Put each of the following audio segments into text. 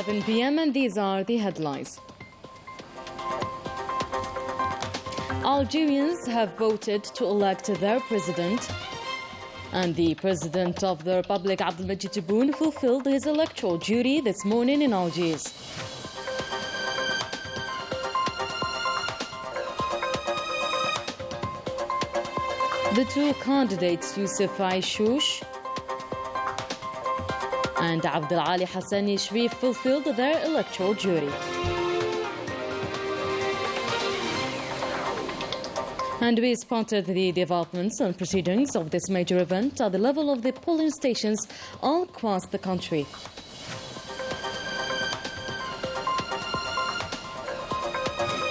11 p.m. and these are the headlines. Algerians have voted to elect their president, and the President of the Republic, Abdelmajid Tebboune, fulfilled his electoral duty this morning in Algiers. The two candidates, Youssef Aishoush and Abdelali Hassani Sharif, fulfilled their electoral duty. And we spotted the developments and proceedings of this major event at the level of the polling stations all across the country.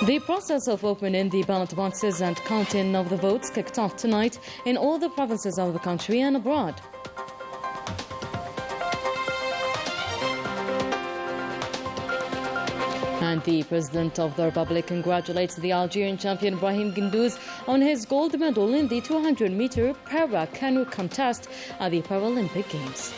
The process of opening the ballot boxes and counting of the votes kicked off tonight in all the provinces of the country and abroad. And the President of the Republic congratulates the Algerian champion Brahim Gundouz on his gold medal in the 200-meter para-canoe contest at the Paralympic Games.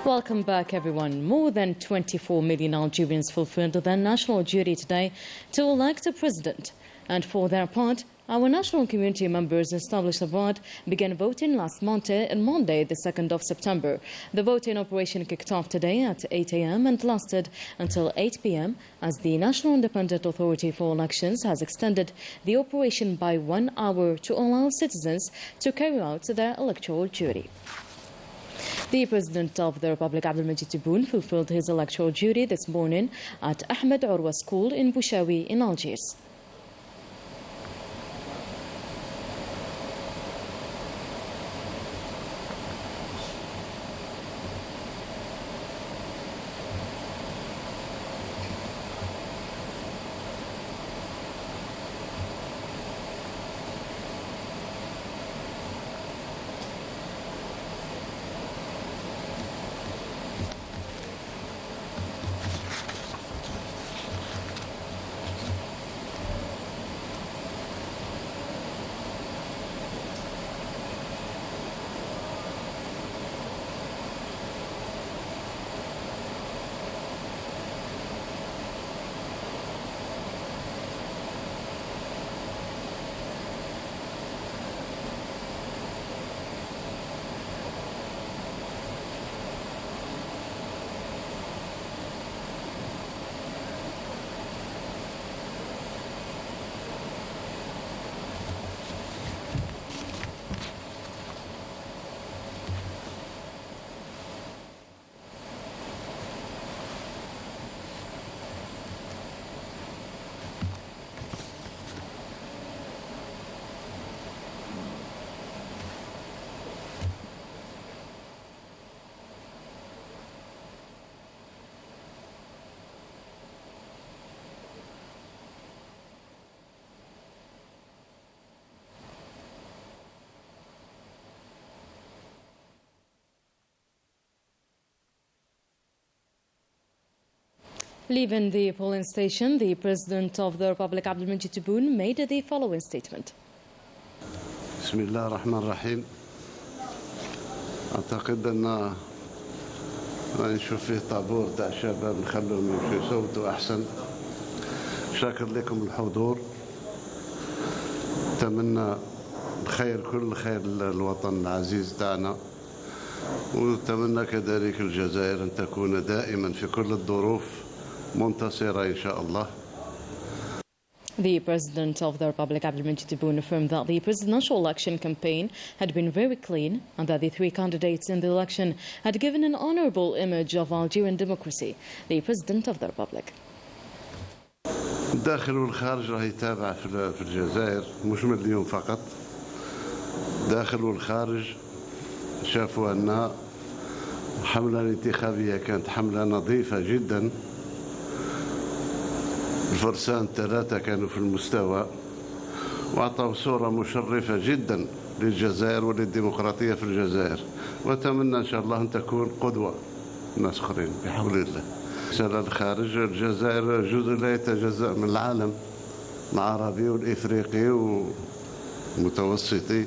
Welcome back, everyone. More than 24 million Algerians fulfilled their national duty today to elect a president. And for their part, our national community members established abroad began voting last Monday, the 2nd of September. The voting operation kicked off today at 8 a.m. and lasted until 8 p.m. as the National Independent Authority for Elections has extended the operation by 1 hour to allow citizens to carry out their electoral duty. The President of the Republic, Abdelmajid Tebboune, fulfilled his electoral duty this morning at Ahmed Urwa School in Bouchaoui in Algiers. Leaving the polling station, the President of the Republic, Abdelmajid Tebboune, made the following statement. بسم الله الرحمن الرحيم. أعتقد أن نشوف فيه طابور تاع شباب نخلوهم يمشوا يصوتوا أحسن. شاكر لكم الحضور. أتمنى الخير كل الخير للوطن العزيز تاعنا. ونتمنى كذلك الجزائر أن تكون دائما في كل الظروف منتصرة إن شاء الله. The President of the Republic, Abdelmajid Tebboune, affirmed that the presidential election campaign had been very clean and that the three candidates in the election had given an honorable image of Algerian democracy. The President of the Republic. الداخل والخارج راهي تابعة في الجزائر مش من اليوم فقط. الداخل والخارج شافوا أن الحملة الانتخابية كانت حملة نظيفة جدا. الفرسان الثلاثة كانوا في المستوى وأعطوا صورة مشرفة جدا للجزائر وللديمقراطية في الجزائر، وأتمنى إن شاء الله أن تكون قدوة للناس آخرين بحول الله. رسالة الخارج، الجزائر جزء لا يتجزأ من العالم، العربي والإفريقي والمتوسطي،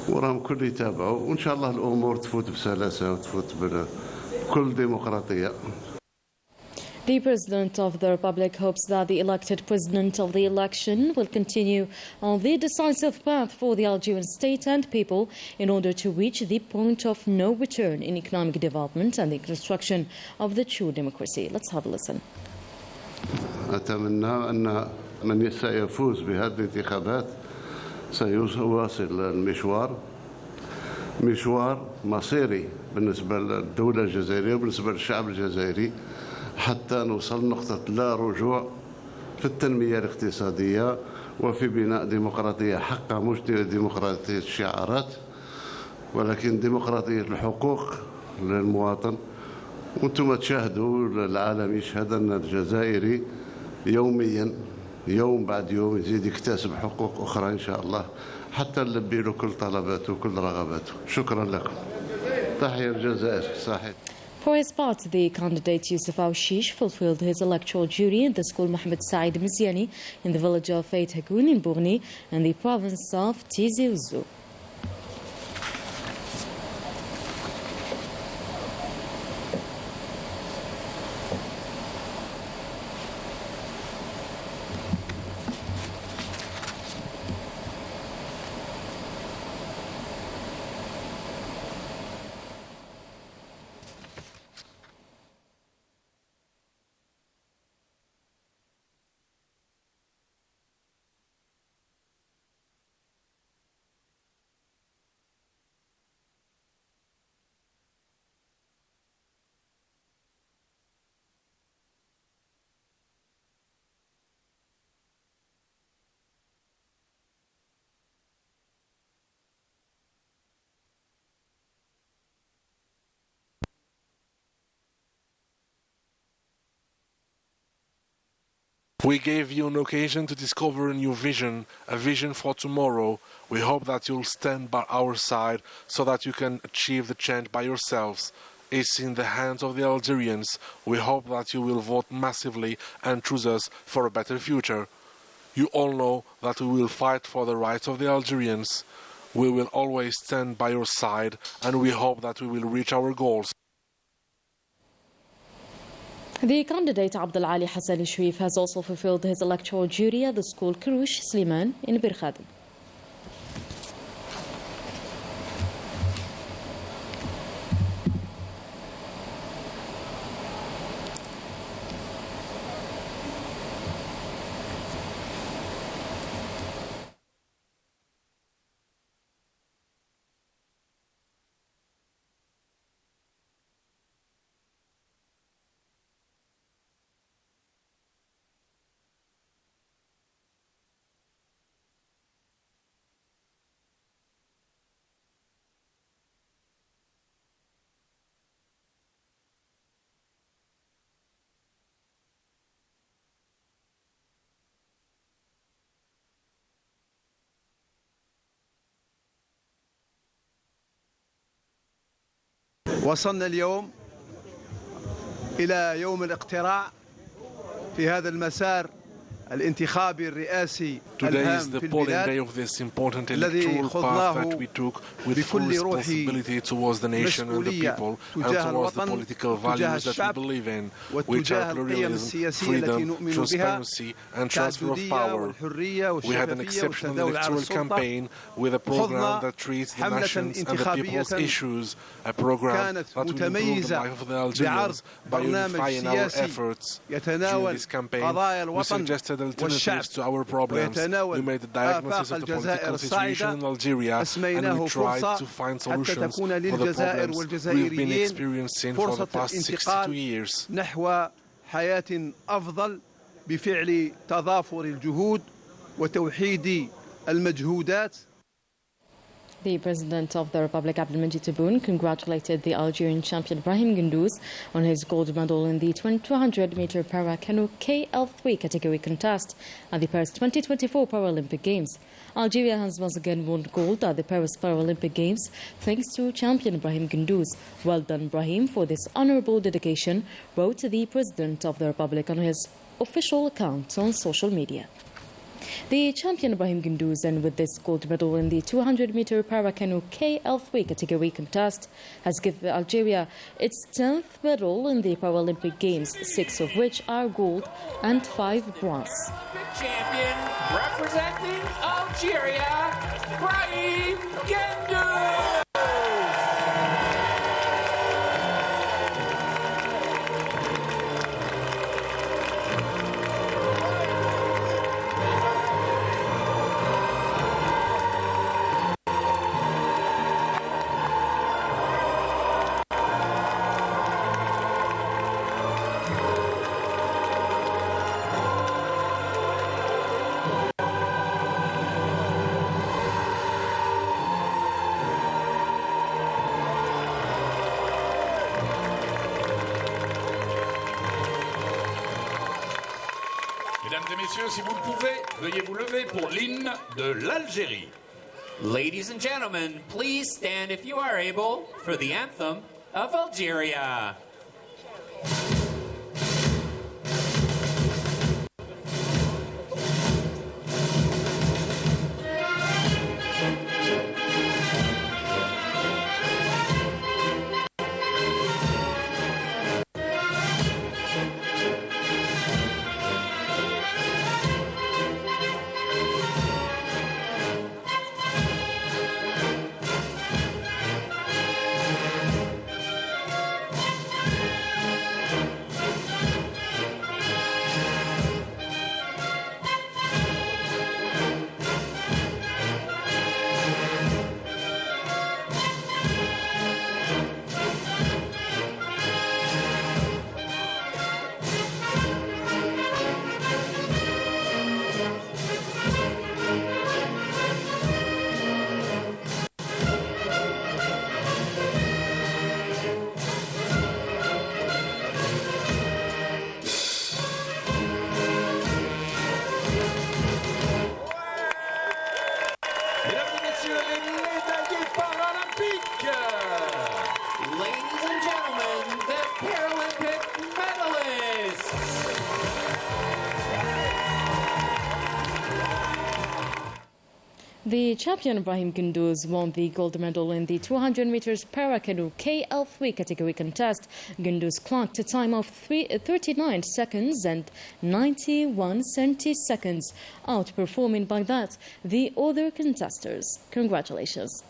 وراهم كل يتابعوا، وإن شاء الله الأمور تفوت بسلاسة وتفوت بكل ديمقراطية. The President of the Republic hopes that the elected President of the election will continue on the decisive path for the Algerian state and people in order to reach the point of no return in economic development and the construction of the true democracy. Let's have a listen. أتمنى أن من سيفوز بهذه الانتخابات سيواصل المشوار، مشوار مصيري بالنسبة للدولة الجزائرية وبالنسبة للشعب الجزائري، حتى نوصل نقطة لا رجوع في التنمية الاقتصادية وفي بناء ديمقراطية حقة، مش ديمقراطية الشعارات، ولكن ديمقراطية الحقوق للمواطن. وانتم تشاهدوا، العالم يشهد أن الجزائري يوميا يوم بعد يوم يزيد يكتسب حقوق أخرى إن شاء الله، حتى نلبي له كل طلباته وكل رغباته. شكرا لكم. تحية الجزائر. صحيح. For his part, the candidate Yusuf Awshish fulfilled his electoral duty in the school Mohammed Said Miziani in the village of Feit Hagoun in Bourni and the province of Tizi Ouzou. We gave you an occasion to discover a new vision, a vision for tomorrow. We hope that you'll stand by our side so that you can achieve the change by yourselves. It's in the hands of the Algerians. We hope that you will vote massively and choose us for a better future. You all know that we will fight for the rights of the Algerians. We will always stand by your side, and we hope that we will reach our goals. The candidate Abdel Ali Hassan Shuif has also fulfilled his electoral duty at the school Karouche Sliman in Bir Khadim. وصلنا اليوم إلى يوم الاقتراع في هذا المسار الانتخابي الرئاسي الهام في البلاد الذي خضناه بكل روح مسؤولية تجاه الوطن تجاه الشعب وتجاه القيم السياسية التي نؤمن بها كالتعددية والحرية والشفافية والتداول على السلطة. خضنا حملة انتخابية كانت متميزة بعرض برنامج سياسي يتناول قضايا الوطن والشعب ويتناول آفاق الجزائر الصاعدة. أسميناه فرصة حتى تكون للجزائر والجزائريين فرصة الانتقال نحو حياة أفضل بفعل تضافر الجهود وتوحيد المجهودات. The President of the Republic, Abdelmajid Tebboune, congratulated the Algerian champion Brahim Gundouz on his gold medal in the 200-meter para-canoe KL3 category contest at the Paris 2024 Paralympic Games. Algeria has once again won gold at the Paris Paralympic Games thanks to champion Brahim Gundouz. Well done, Brahim, for this honorable dedication, wrote the President of the Republic on his official account on social media. The champion Ibrahim Gunduz, and with this gold medal in the 200-meter para-canoe KL3 category contest, has given Algeria its 10th medal in the Paralympic Games, 6 of which are gold and 5 bronze. Champion representing Algeria, Ibrahim Gunduz. Mesdames et messieurs, si vous le pouvez, veuillez vous lever pour l'hymne de l'Algérie. Ladies and gentlemen, please stand if you are able for the anthem of Algeria. Mesdames et messieurs, les médaillés paralympiques. Ladies and gentlemen, the Paralympic medalists. The champion Ibrahim Gunduz won the gold medal in the 200 meters para-canoe KL3 category contest. Gunduz clocked a time of 39 seconds and 91 centiseconds, outperforming by that the other contestants. Congratulations.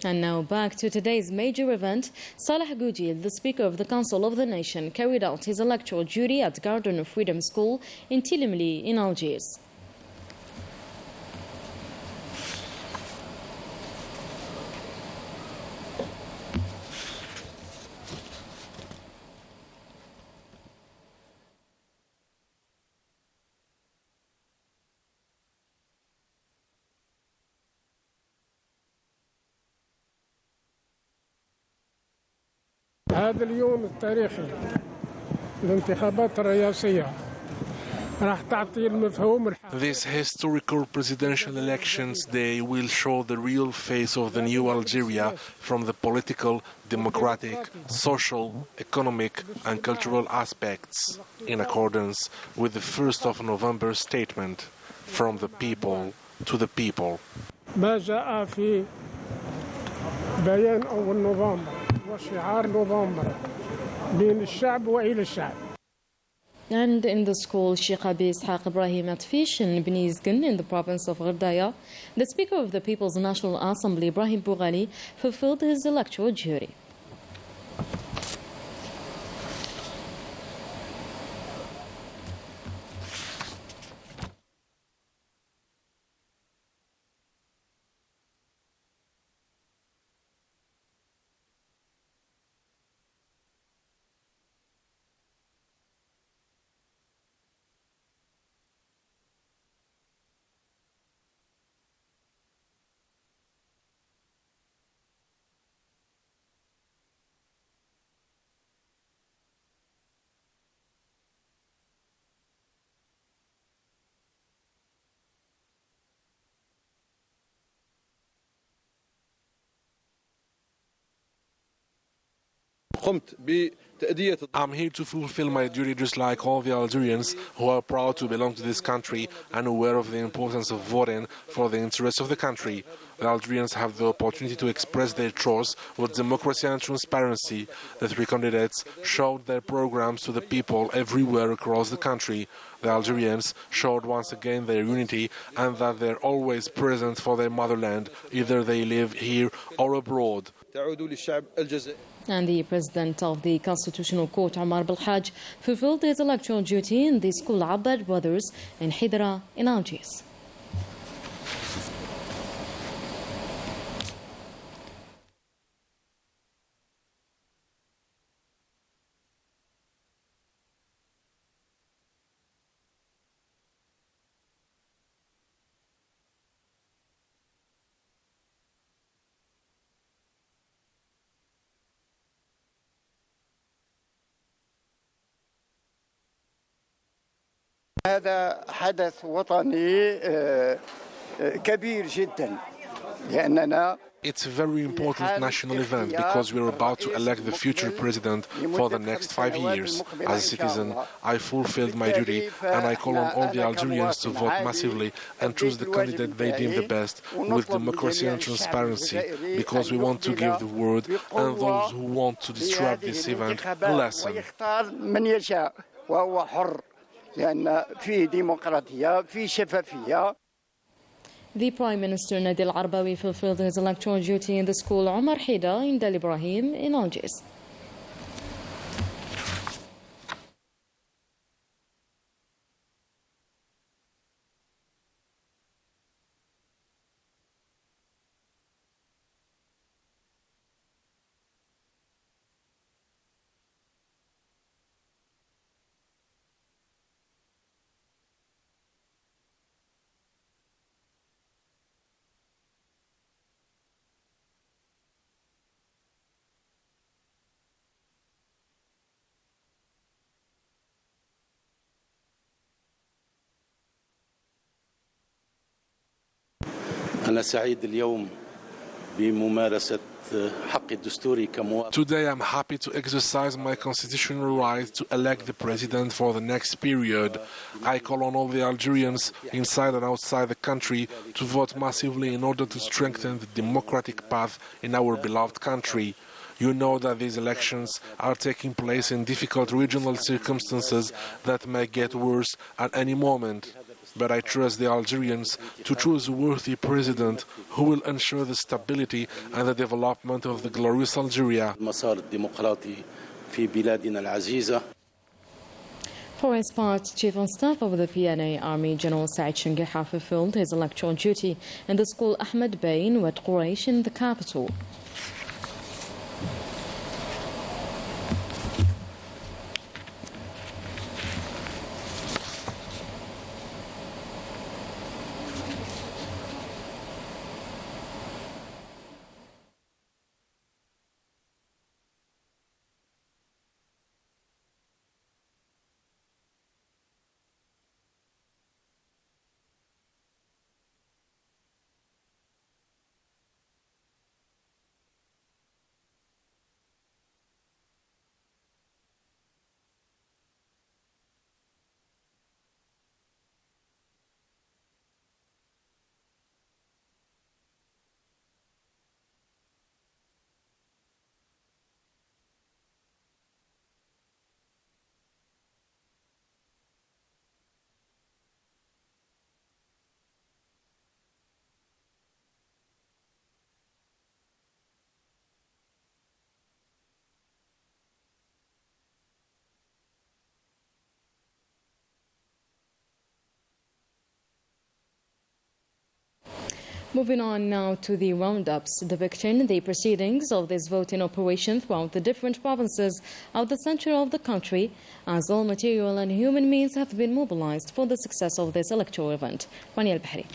And now back to today's major event. Salah Goudjil, the Speaker of the Council of the Nation, carried out his electoral duty at Garden of Freedom School in Tilimli in Algiers. هذا اليوم التاريخي الانتخابات الرئاسية راح تعطي المفهوم. This historical presidential elections day will show the real face of the new Algeria from the political, democratic, social, economic and cultural aspects, in accordance with the 1st of November statement, from the people to the people. ما جاء في بيان أول نوفمبر وشعار نوفمبر بين الشعب وإلى الشعب. And in the school, Sheikh Abi Ishaq Ibrahim Atfish in Bni Izgin in the province of Ghardaya, the Speaker of the People's National Assembly, Ibrahim Boughali, fulfilled his electoral duty. I'm here to fulfill my duty just like all the Algerians who are proud to belong to this country and aware of the importance of voting for the interests of the country. The Algerians have the opportunity to express their choice with democracy and transparency. The three candidates showed their programs to the people everywhere across the country. The Algerians showed once again their unity and that they're always present for their motherland, either they live here or abroad. And the president of the Constitutional Court, Omar Belhaj, fulfilled his electoral duty in the school Abbad Brothers in Hidra in Algiers. هذا حدث وطني كبير جدا لأننا It's a very important national event because we're about to elect the future president for the next 5 years. As a citizen, I fulfilled my duty and I call on all the Algerians to vote massively and choose the candidate they deem the best with democracy and transparency because we want to give the world and those who want to disrupt this event a lesson. لأن فيه ديمقراطية فيه شفافية. The Prime Minister Nadil Arbawi fulfilled his electoral duty in the school Omar Hida in Del Ibrahim in Algiers. أنا سعيد اليوم بممارسة حقي الدستوري كمواطن. Today I'm happy to exercise my constitutional right to elect the president for the next period. I call on all the Algerians inside and outside the country to vote massively in order to strengthen the democratic path in our beloved country. You know that these elections are taking place in difficult regional circumstances that may get worse at any moment. But I trust the Algerians to choose a worthy president who will ensure the stability and the development of the glorious Algeria. For his part, Chief of Staff of the PNA Army General Said Shengeha fulfilled his electoral duty in the school Ahmed Bey in Wad Quraysh in the capital. Moving on now to the roundups depicting the proceedings of this voting operation throughout the different provinces of the center of the country, as all material and human means have been mobilized for the success of this electoral event. Rania Al-Bahri.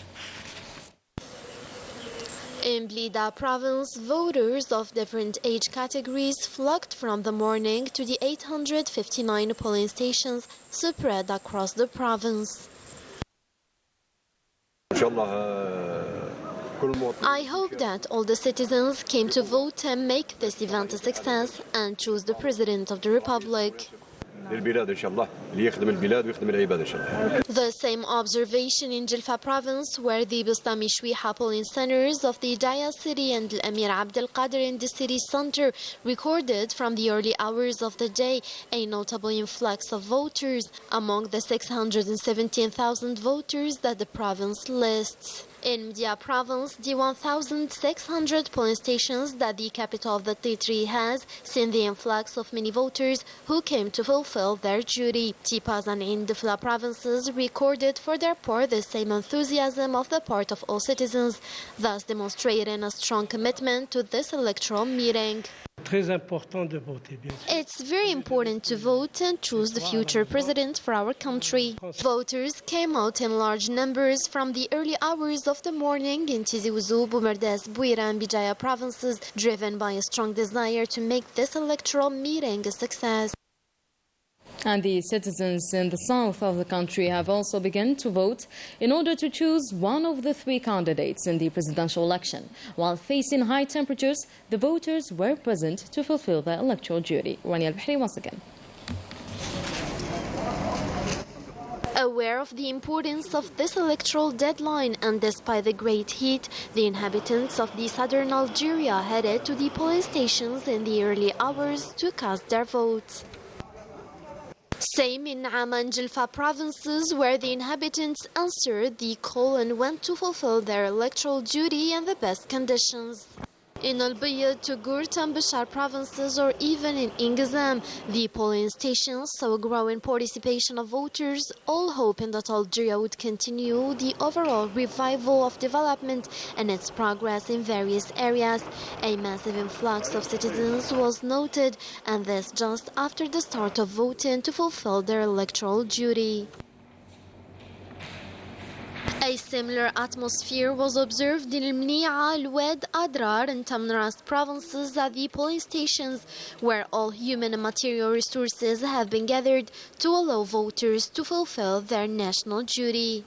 In Blida province, voters of different age categories flocked from the morning to the 859 polling stations spread across the province. I hope that all the citizens came to vote and make this event a success and choose the President of the Republic. The same observation in Jilfa province, where the Bistami Shwiha polling centers of the Daya city and Emir Abdel Qadir in the city center recorded from the early hours of the day a notable influx of voters among the 617,000 voters that the province lists. In Mdia province, the 1,600 polling stations that the capital of the T3 has seen the influx of many voters who came to fulfill their duty. Tipas and Indifla provinces recorded for their part the same enthusiasm of the part of all citizens, thus demonstrating a strong commitment to this electoral meeting. It's very important to vote and choose the future president for our country. Voters came out in large numbers from the early hours of the morning in Tizi Ouzou, Boumerdas, Bouira and Bijaya provinces, driven by a strong desire to make this electoral meeting a success. And the citizens in the south of the country have also begun to vote in order to choose one of the three candidates in the presidential election. While facing high temperatures, the voters were present to fulfill their electoral duty. Rania Al-Bahri once again. Aware of the importance of this electoral deadline and despite the great heat, the inhabitants of the southern Algeria headed to the polling stations in the early hours to cast their votes. Same in Nama and Jilfa provinces, where the inhabitants answered the call and went to fulfill their electoral duty in the best conditions. In Al-Bayad, Togourt and Bashar provinces, or even in Ingazam, the polling stations saw a growing participation of voters, all hoping that Algeria would continue the overall revival of development and its progress in various areas. A massive influx of citizens was noted, and this just after the start of voting to fulfill their electoral duty. A similar atmosphere was observed in Al-Mni'a, Al-Wed, Adrar and Tamrat provinces at the polling stations, where all human and material resources have been gathered to allow voters to fulfill their national duty.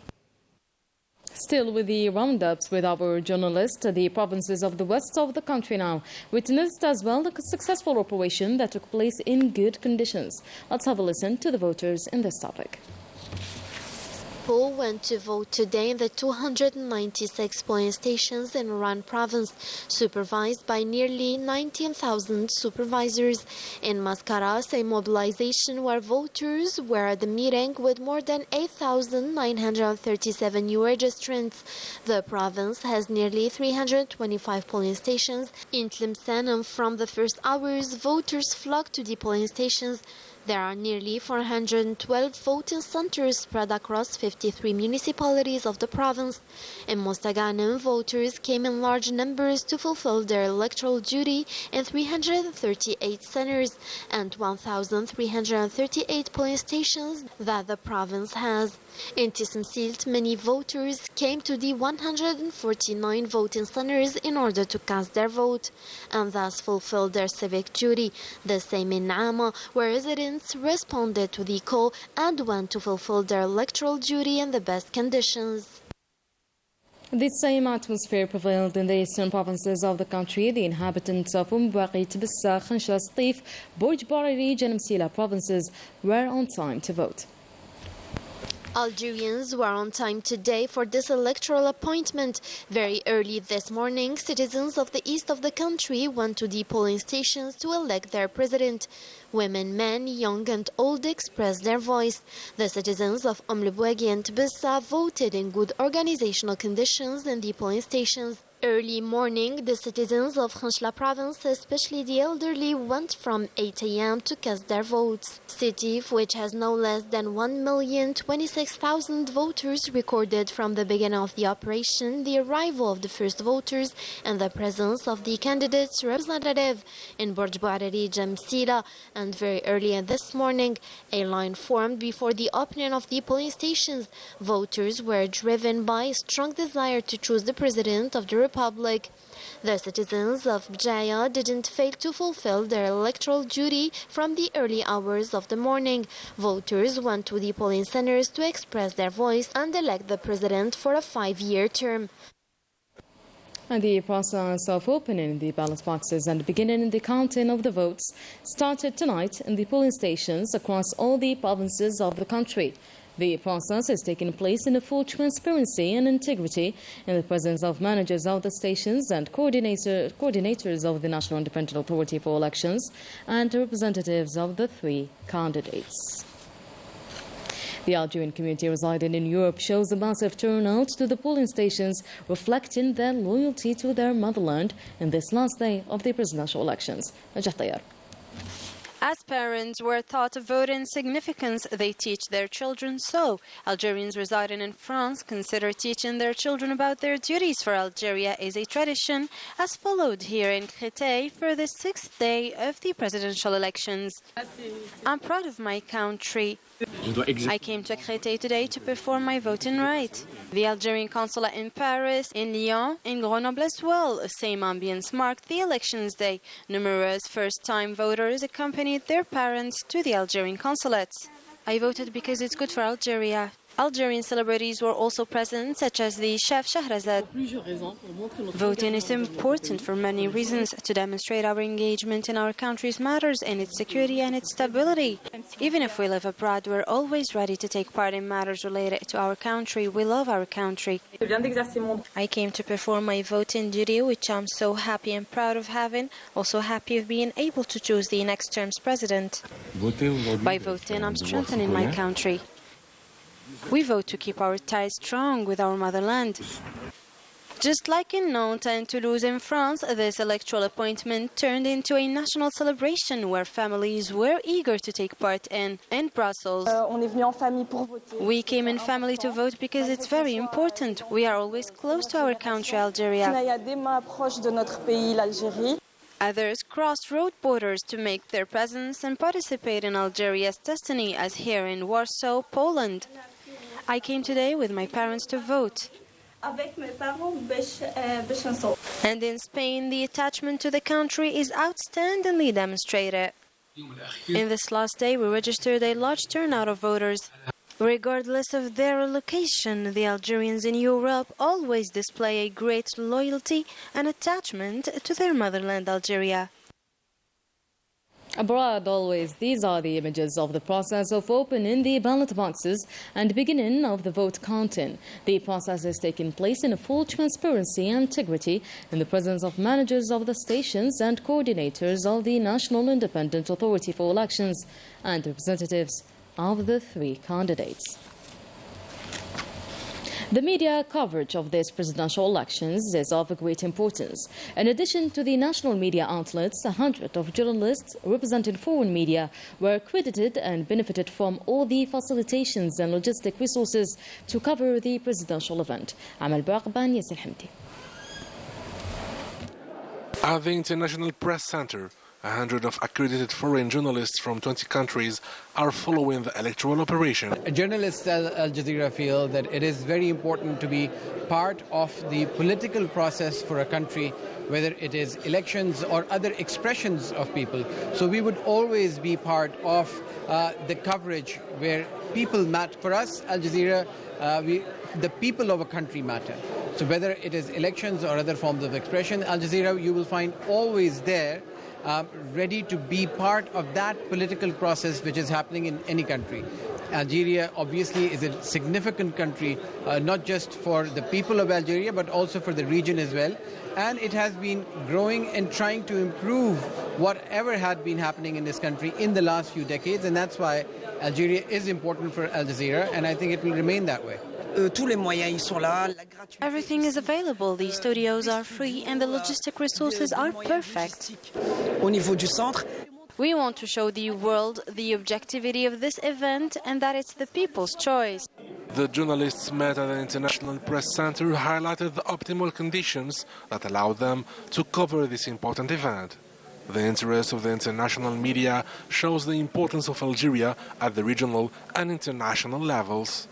Still with the roundups with our journalist, the provinces of the west of the country now witnessed as well a successful operation that took place in good conditions. Let's have a listen to the voters in this topic. People went to vote today in the 296 polling stations in Oran province, supervised by nearly 19,000 supervisors. In Mascaras, a mobilization where voters were at the meeting with more than 8,937 new registrants. The province has nearly 325 polling stations. In Tlemcen, and from the first hours, voters flocked to the polling stations. There are nearly 412 voting centers spread across 53 municipalities of the province. In Mostaganem, voters came in large numbers to fulfill their electoral duty in 338 centers and 1,338 polling stations that the province has. In Tisimsilt, many voters came to the 149 voting centers in order to cast their vote and thus fulfill their civic duty. The same in Nama, where residents responded to the call and went to fulfill their electoral duty in the best conditions. The same atmosphere prevailed in the eastern provinces of the country. The inhabitants of Bouaqi, Tbissa, Khanshla, Stif, Borj Bariri, and Msila provinces were on time to vote. Algerians were on time today for this electoral appointment. Very early this morning, citizens of the east of the country went to the polling stations to elect their president. Women, men, young and old expressed their voice. The citizens of Bouaqi and Tbissa voted in good organizational conditions in the polling stations. Early morning, the citizens of Khanshla province, especially the elderly, went from 8 a.m. to cast their votes. Sétif, which has no less than 1,026,000 voters recorded from the beginning of the operation, the arrival of the first voters and the presence of the candidates' representative in Borj Bariri, Jamsila, and very early this morning, a line formed before the opening of the polling stations. Voters were driven by a strong desire to choose the president of the Republic. The citizens of Bijaya didn't fail to fulfill their electoral duty from the early hours of the morning. Voters went to the polling centers to express their voice and elect the president for a 5-year term. And the process of opening the ballot boxes and beginning the counting of the votes started tonight in the polling stations across all the provinces of the country. The process is taking place in full transparency and integrity in the presence of managers of the stations and coordinators of the National Independent Authority for Elections and representatives of the three candidates. The Algerian community residing in Europe shows a massive turnout to the polling stations, reflecting their loyalty to their motherland in this last day of the presidential elections. As parents were taught to vote in significance, they teach their children so. Algerians residing in France consider teaching their children about their duties for Algeria is a tradition, as followed here in Créteil for the 6th day of the presidential elections. I'm proud of my country. I came to Créteil today to perform my voting right. The Algerian consulate in Paris, in Lyon, in Grenoble as well. Same ambience marked the elections day. Numerous first-time voters accompanied their parents to the Algerian consulates. I voted because it's good for Algeria. Algerian celebrities were also present, such as the chef Shahrazad. Voting is important for many reasons, to demonstrate our engagement in our country's matters and its security and its stability. Even if we live abroad, we're always ready to take part in matters related to our country. We love our country. I came to perform my voting duty, which I'm so happy and proud of having, also happy of being able to choose the next term's president. By voting, I'm strengthening my country. We vote to keep our ties strong with our motherland. Just like in Nantes and Toulouse in France, this electoral appointment turned into a national celebration where families were eager to take part in. In Brussels, we came in family to vote because it's very important. We are always close to our country, Algeria. Others crossed road borders to make their presence and participate in Algeria's destiny, as here in Warsaw, Poland. I came today with my parents to vote. And in Spain, the attachment to the country is outstandingly demonstrated. In this last day, we registered a large turnout of voters. Regardless of their location, the Algerians in Europe always display a great loyalty and attachment to their motherland, Algeria. Abroad, always, these are the images of the process of opening the ballot boxes and beginning of the vote counting. The process is taking place in full transparency and integrity in the presence of managers of the stations and coordinators of the National Independent Authority for Elections and representatives of the three candidates. The media coverage of these presidential elections is of great importance. In addition to the national media outlets, 100 of journalists representing foreign media were accredited and benefited from all the facilitations and logistic resources to cover the presidential event. Amal Baqban, Yasir Hamdi. At the International Press Center, 100 of accredited foreign journalists from 20 countries are following the electoral operation. Journalists at Al Jazeera feel that it is very important to be part of the political process for a country, whether it is elections or other expressions of people. So we would always be part of the coverage where people matter. For us, Al Jazeera, the people of a country matter. So whether it is elections or other forms of expression, Al Jazeera you will find always there, ready to be part of that political process which is happening in any country. Algeria obviously is a significant country, not just for the people of Algeria but also for the region as well. And it has been growing and trying to improve whatever had been happening in this country in the last few decades, and that's why Algeria is important for Al Jazeera, and I think it will remain that way. Everything is available, the studios are free and the logistic resources are perfect. We want to show the world the objectivity of this event and that it's the people's choice. The journalists met at the International Press Center highlighted the optimal conditions that allow them to cover this important event. The interest of the international media shows the importance of Algeria at the regional and international levels.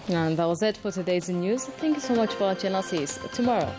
And that was it for today's news. Thank you so much for watching us. See you tomorrow.